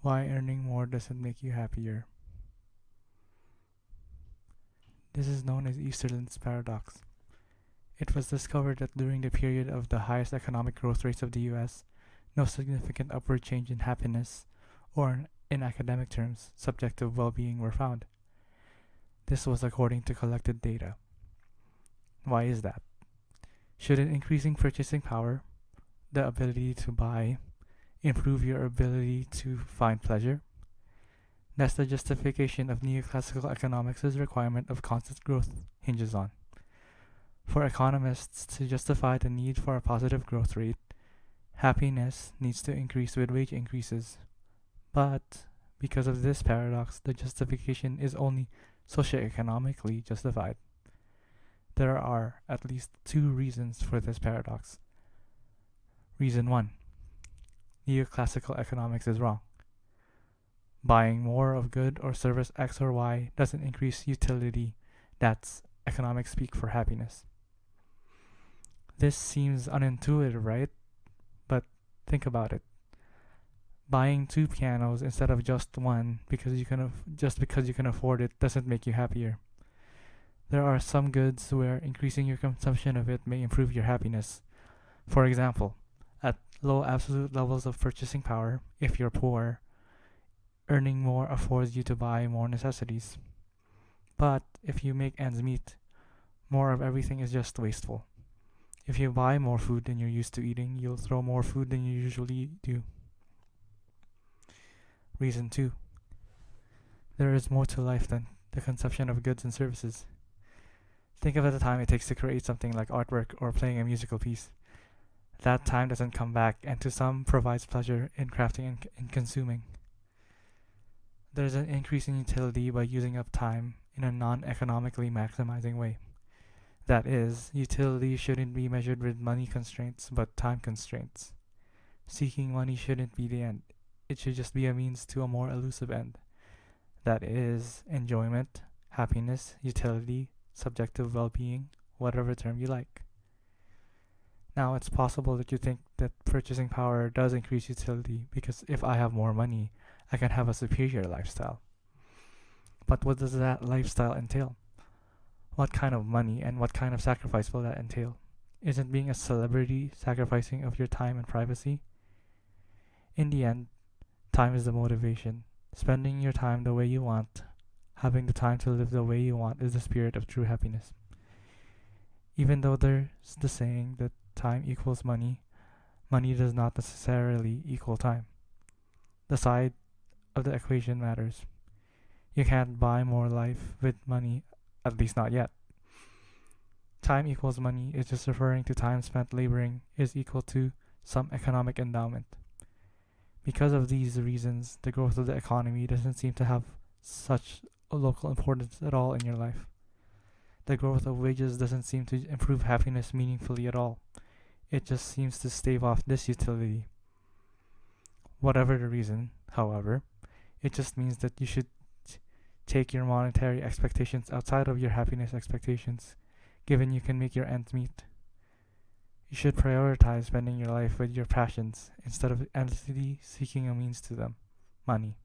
Why earning more doesn't make you happier. This is known as Easterlin's paradox. It was discovered that during the period of the highest economic growth rates of the US, no significant upward change in happiness, or in academic terms, subjective well being, were found. This was according to collected data. Why is that? Shouldn't increasing purchasing power, the ability to buy, improve your ability to find pleasure? That's the justification of neoclassical economics' requirement of constant growth hinges on. For economists to justify the need for a positive growth rate, happiness needs to increase with wage increases. But because of this paradox, the justification is only socioeconomically justified. There are at least two reasons for this paradox. Reason 1. Neoclassical economics is wrong. Buying more of good or service X or Y doesn't increase utility. That's economic speak for happiness. This seems unintuitive, right? But think about it. Buying two pianos instead of just one just because you can afford it doesn't make you happier. There are some goods where increasing your consumption of it may improve your happiness. For example, at low absolute levels of purchasing power, if you're poor, earning more affords you to buy more necessities. But if you make ends meet, more of everything is just wasteful. If you buy more food than you're used to eating, you'll throw more food than you usually do. Reason 2. There is more to life than the consumption of goods and services. Think of the time it takes to create something like artwork or playing a musical piece. That time doesn't come back, and to some provides pleasure in crafting and in consuming. There's an increase in utility by using up time in a non-economically maximizing way. That is, utility shouldn't be measured with money constraints, but time constraints. Seeking money shouldn't be the end. It should just be a means to a more elusive end. That is, enjoyment, happiness, utility, subjective well-being, whatever term you like. Now, it's possible that you think that purchasing power does increase utility because if I have more money, I can have a superior lifestyle. But what does that lifestyle entail? What kind of money and what kind of sacrifice will that entail? Isn't being a celebrity sacrificing of your time and privacy? In the end, time is the motivation. Spending your time the way you want, having the time to live the way you want is the spirit of true happiness. Even though there's the saying that time equals money, money does not necessarily equal time. The side of the equation matters. You can't buy more life with money, at least not yet. Time equals money is just referring to time spent laboring is equal to some economic endowment. Because of these reasons, the growth of the economy doesn't seem to have such a local importance at all in your life. The growth of wages doesn't seem to improve happiness meaningfully at all. It just seems to stave off this utility. Whatever the reason, however, it just means that you should take your monetary expectations outside of your happiness expectations, given you can make your ends meet. You should prioritize spending your life with your passions instead of endlessly seeking a means to them, money.